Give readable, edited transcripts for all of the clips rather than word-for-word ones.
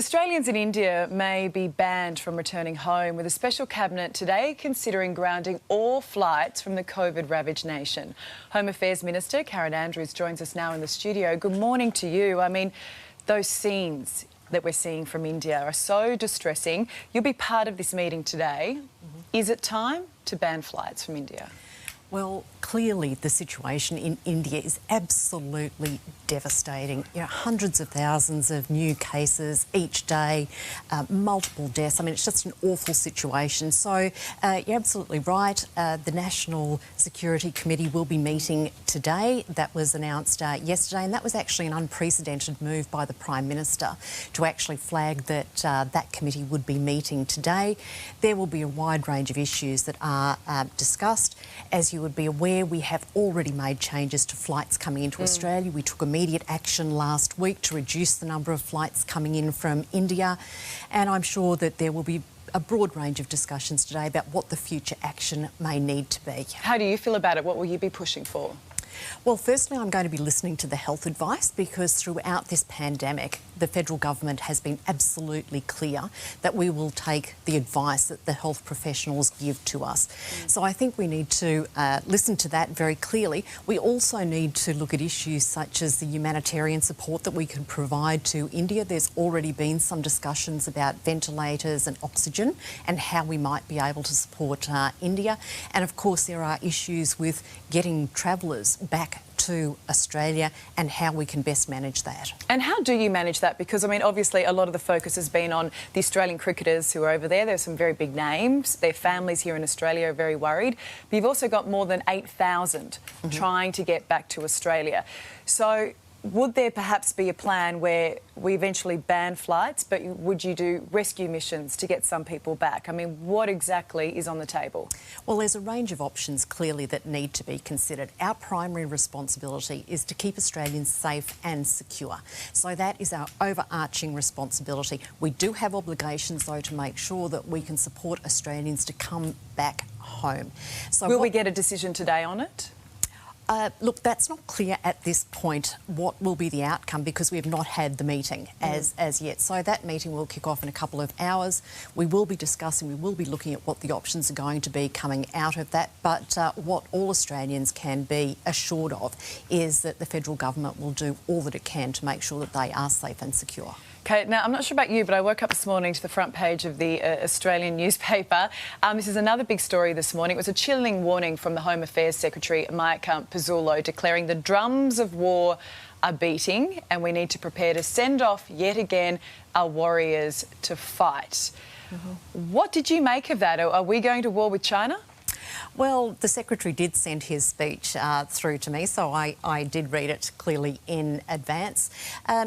Australians in India may be banned from returning home, with a special cabinet today considering grounding all flights from the COVID-ravaged nation. Home Affairs Minister Karen Andrews joins us now in the studio. Good morning to you. I mean, those scenes that we're seeing from India are so distressing. You'll be part of this meeting today. Is it time to ban flights from India? Well, clearly the situation in India is absolutely devastating. You know, hundreds of thousands of new cases each day, multiple deaths. I mean, it's just an awful situation. So you're absolutely right. The National Security Committee will be meeting today. That was announced yesterday, and that was actually an unprecedented move by the Prime Minister to actually flag that that committee would be meeting today. There will be a wide range of issues that are discussed. As you would be aware, we have already made changes to flights coming into Australia. We took immediate action last week to reduce the number of flights coming in from India, and I'm sure that there will be a broad range of discussions today about what the future action may need to be. How do you feel about it? What will you be pushing for? Well, firstly, I'm going to be listening to the health advice, because throughout this pandemic, the federal government has been absolutely clear that we will take the advice that the health professionals give to us. So I think we need to listen to that very clearly. We also need to look at issues such as the humanitarian support that we can provide to India. There's already been some discussions about ventilators and oxygen and how we might be able to support India. And of course, there are issues with getting travellers back to Australia and how we can best manage that. And how do you manage that? Because, I mean, obviously a lot of the focus has been on the Australian cricketers who are over there. There's some very big names. Their families here in Australia are very worried. But you've also got more than 8,000 trying to get back to Australia. So would there perhaps be a plan where we eventually ban flights, but would you do rescue missions to get some people back? I mean, what exactly is on the table? Well, there's a range of options clearly that need to be considered. Our primary responsibility is to keep Australians safe and secure. So that is our overarching responsibility. We do have obligations, though, to make sure that we can support Australians to come back home. So will we get a decision today on it? Look, that's not clear at this point what will be the outcome, because we have not had the meeting as yet. So that meeting will kick off in a couple of hours. We will be discussing, we will be looking at what the options are going to be coming out of that. But what all Australians can be assured of is that the federal government will do all that it can to make sure that they are safe and secure. Okay, now I'm not sure about you, but I woke up this morning to the front page of the Australian newspaper. This is another big story this morning. It was a chilling warning from the Home Affairs Secretary, Mike Pezzullo, declaring the drums of war are beating and we need to prepare to send off yet again our warriors to fight. What did you make of that? Are we going to war with China? Well, the Secretary did send his speech through to me, so I did read it clearly in advance.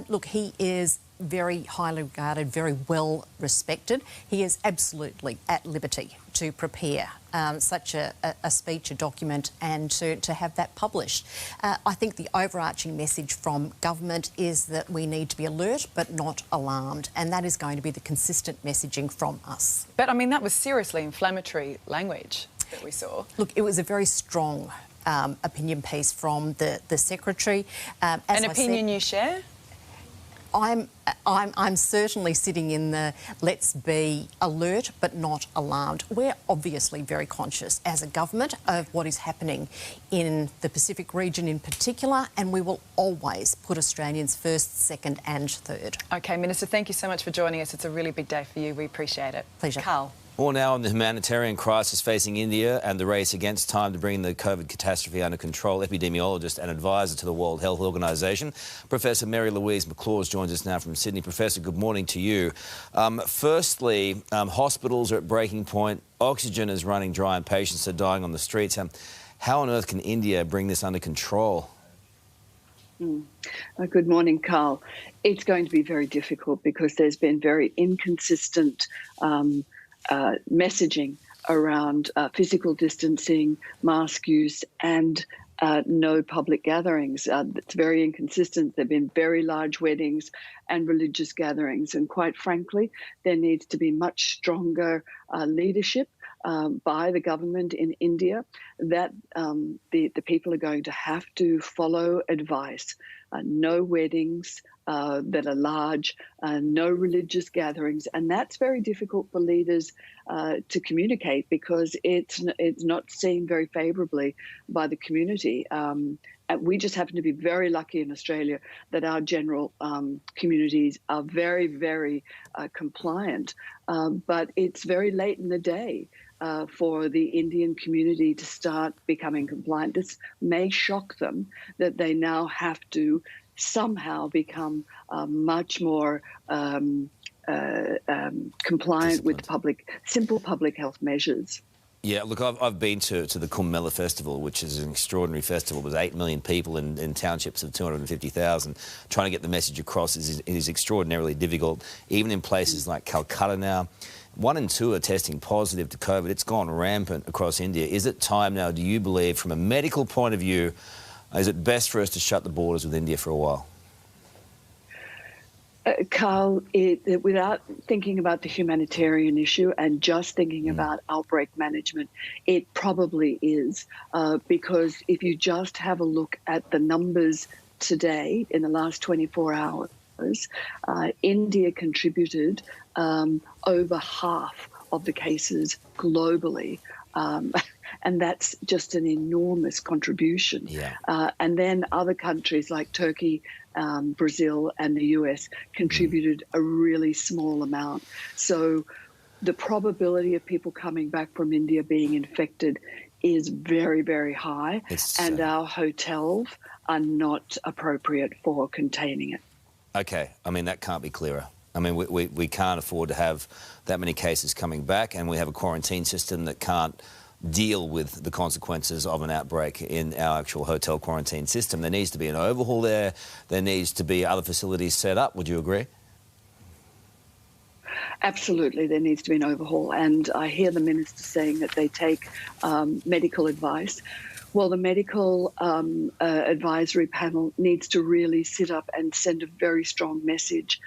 Look, he is very highly regarded, very well respected. He is absolutely at liberty to prepare such a speech, a document, and to have that published. I think the overarching message from government is that we need to be alert but not alarmed, and that is going to be the consistent messaging from us. But, I mean, that was seriously inflammatory language that we saw. Look, it was a very strong opinion piece from the Secretary. An opinion you share? I'm certainly sitting in the let's be alert but not alarmed. We're obviously very conscious as a government of what is happening in the Pacific region in particular, and we will always put Australians first, second and third. OK, Minister, thank you so much for joining us. It's a really big day for you. We appreciate it. Pleasure. Carl. More now on the humanitarian crisis facing India and the race against time to bring the COVID catastrophe under control. Epidemiologist and advisor to the World Health Organisation, Professor Mary Louise McLaws joins us now from Sydney. Professor, good morning to you. Firstly, hospitals are at breaking point. Oxygen is running dry and patients are dying on the streets. How on earth can India bring this under control? Good morning, Carl. It's going to be very difficult because there's been very inconsistent messaging around physical distancing, mask use and no public gatherings. It's very inconsistent. There have been very large weddings and religious gatherings. And quite frankly, there needs to be much stronger leadership by the government in India that the people are going to have to follow advice. No weddings that are large, no religious gatherings. And that's very difficult for leaders to communicate because it's not seen very favourably by the community. And we just happen to be very lucky in Australia that our general communities are very, very compliant. But it's very late in the day for the Indian community to start becoming compliant. This may shock them that they now have to somehow become much more compliant with simple public health measures. Yeah, look, I've been to the Kumbh Mela Festival, which is an extraordinary festival. There's 8 million people in townships of 250,000. Trying to get the message across is extraordinarily difficult, even in places like Calcutta now. 1 in 2 are testing positive to COVID. It's gone rampant across India. Is it time now, do you believe, from a medical point of view, is it best for us to shut the borders with India for a while? Carl, without thinking about the humanitarian issue and just thinking about outbreak management, it probably is. Because if you just have a look at the numbers today, in the last 24 hours, India contributed over half of the cases globally. And that's just an enormous contribution. Yeah. And then other countries like Turkey, Brazil and the US contributed a really small amount. So the probability of people coming back from India being infected is very, very high. And our hotels are not appropriate for containing it. OK, I mean, that can't be clearer. I mean, we can't afford to have that many cases coming back, and we have a quarantine system that can't deal with the consequences of an outbreak in our actual hotel quarantine system. There needs to be an overhaul there. There needs to be other facilities set up. Would you agree? Absolutely, there needs to be an overhaul. And I hear the minister saying that they take medical advice. Well, the medical advisory panel needs to really sit up and send a very strong message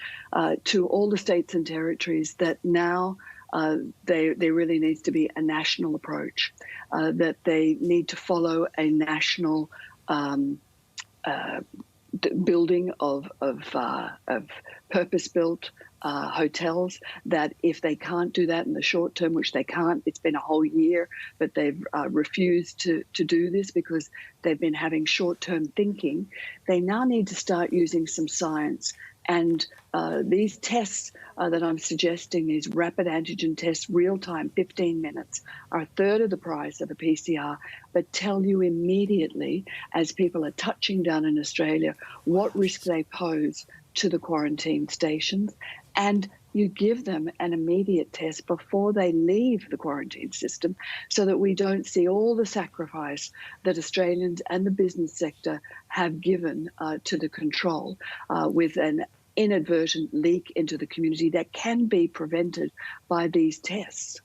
to all the states and territories that now there really needs to be a national approach, that they need to follow a national building of purpose-built hotels, that if they can't do that in the short term, which they can't, it's been a whole year, but they've refused to do this because they've been having short-term thinking, they now need to start using some science. And these tests that I'm suggesting, these rapid antigen tests, real-time, 15 minutes, are a third of the price of a PCR, but tell you immediately, as people are touching down in Australia, what risk they pose to the quarantine stations. And you give them an immediate test before they leave the quarantine system so that we don't see all the sacrifice that Australians and the business sector have given to the control with an inadvertent leak into the community that can be prevented by these tests.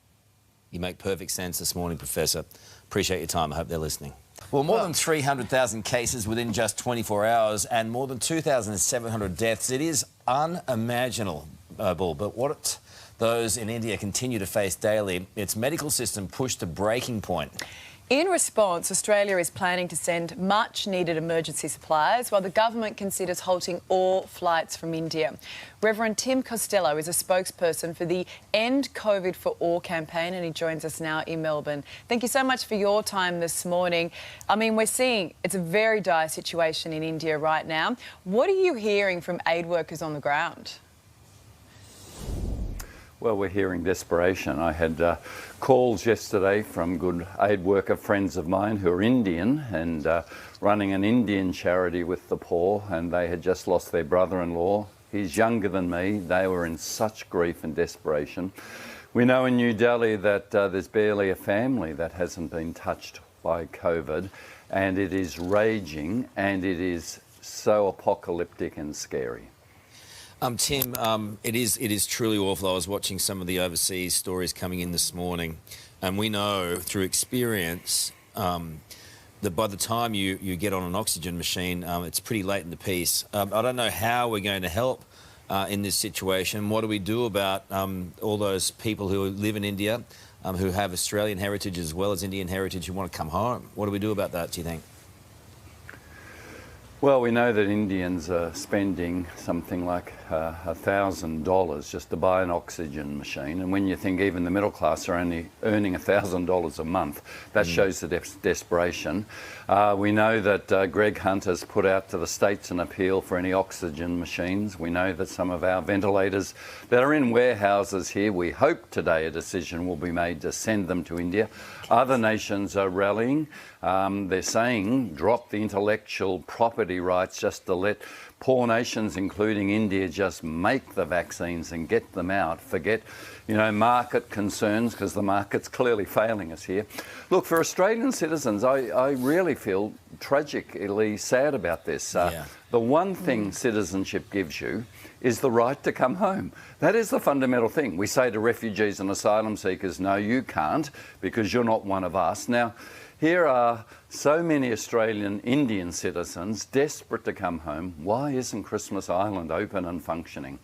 You make perfect sense this morning, Professor. Appreciate your time. I hope they're listening. Well, more than 300,000 cases within just 24 hours and more than 2,700 deaths. It is unimaginable, but what those in India continue to face daily, its medical system pushed to breaking point. In response, Australia is planning to send much-needed emergency supplies while the government considers halting all flights from India. Reverend Tim Costello is a spokesperson for the End COVID for All campaign, and he joins us now in Melbourne. Thank you so much for your time this morning. I mean, we're seeing it's a very dire situation in India right now. What are you hearing from aid workers on the ground? Well, we're hearing desperation. I had calls yesterday from good aid worker friends of mine who are Indian and running an Indian charity with the poor, and they had just lost their brother-in-law. He's younger than me. They were in such grief and desperation. We know in New Delhi that there's barely a family that hasn't been touched by COVID, and it is raging, and it is so apocalyptic and scary. Tim, it is truly awful. I was watching some of the overseas stories coming in this morning, and we know through experience that by the time you get on an oxygen machine, it's pretty late in the piece. I don't know how we're going to help in this situation. What do we do about all those people who live in India who have Australian heritage as well as Indian heritage who want to come home. What do we do about that, do you think? Well, we know that Indians are spending something like $1,000 just to buy an oxygen machine. And when you think even the middle class are only earning $1,000 a month, that shows the desperation. We know that Greg Hunt has put out to the states an appeal for any oxygen machines. We know that some of our ventilators that are in warehouses here, we hope today a decision will be made to send them to India. Other nations are rallying. They're saying drop the intellectual property rights just to let poor nations, including India, just make the vaccines and get them out. Forget, market concerns, because the market's clearly failing us here. Look, for Australian citizens, I really feel tragically sad about this. The one thing citizenship gives you is the right to come home. That is the fundamental thing. We say to refugees and asylum seekers, no, you can't, because you're not one of us. Now, here are so many Australian Indian citizens desperate to come home. Why isn't Christmas Island open and functioning?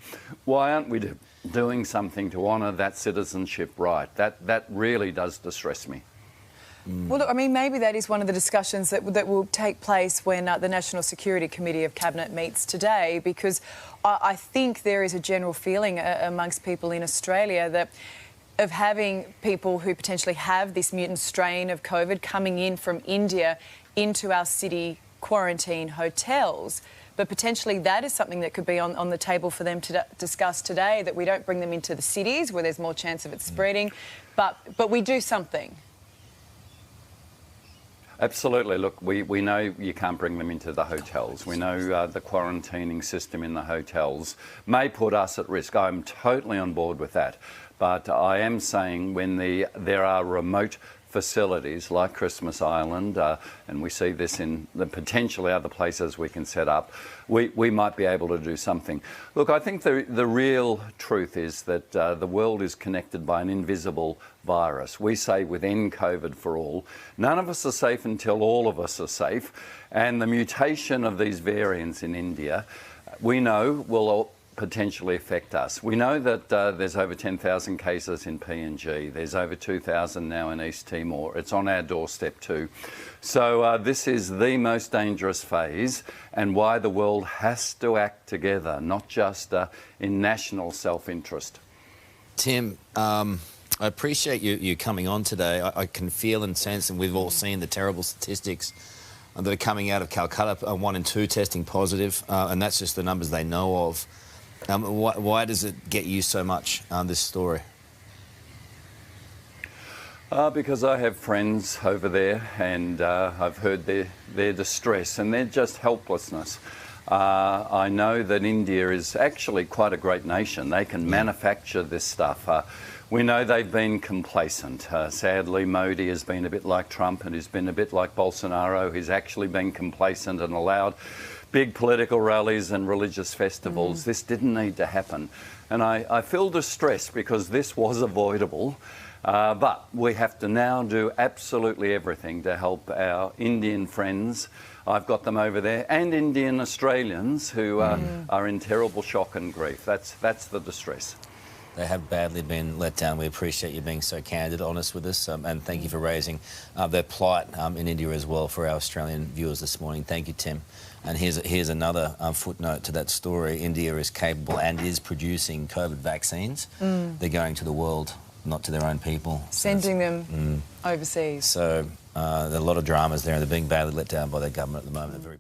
Why aren't we doing something to honour that citizenship right? That really does distress me. Well, look, I mean, maybe that is one of the discussions that will take place when the National Security Committee of Cabinet meets today, because I think there is a general feeling amongst people in Australia that of having people who potentially have this mutant strain of COVID coming in from India into our city quarantine hotels. But potentially that is something that could be on the table for them to discuss today, that we don't bring them into the cities where there's more chance of it spreading, but we do something. Absolutely. Look, we know you can't bring them into the hotels. We know the quarantining system in the hotels may put us at risk. I'm totally on board with that. But I am saying when there are remote facilities like Christmas Island, and we see this in the potentially other places we can set up, we might be able to do something. Look, I think the real truth is that the world is connected by an invisible virus. We say with end COVID for all. None of us are safe until all of us are safe. And the mutation of these variants in India, we know will potentially affect us. We know that there's over 10,000 cases in PNG. There's over 2,000 now in East Timor. It's on our doorstep too. So this is the most dangerous phase, and why the world has to act together, not just in national self-interest. Tim, I appreciate you coming on today. I can feel and sense, and we've all seen the terrible statistics that are coming out of Calcutta, 1 in 2 testing positive, and that's just the numbers they know of. Why does it get you so much, this story? Because I have friends over there, and I've heard their distress and their just helplessness. I know that India is actually quite a great nation. They can manufacture this stuff. We know they've been complacent. Sadly, Modi has been a bit like Trump, and he's been a bit like Bolsonaro. He's actually been complacent and allowed big political rallies and religious festivals. This didn't need to happen. And I feel distressed because this was avoidable. But we have to now do absolutely everything to help our Indian friends. I've got them over there, and Indian Australians who are in terrible shock and grief. That's the distress. They have badly been let down. We appreciate you being so candid, honest with us, and thank you for raising their plight in India as well for our Australian viewers this morning. Thank you, Tim. And here's another footnote to that story. India is capable and is producing COVID vaccines. They're going to the world, not to their own people. Sending them overseas. So there are a lot of dramas there, and they're being badly let down by their government at the moment.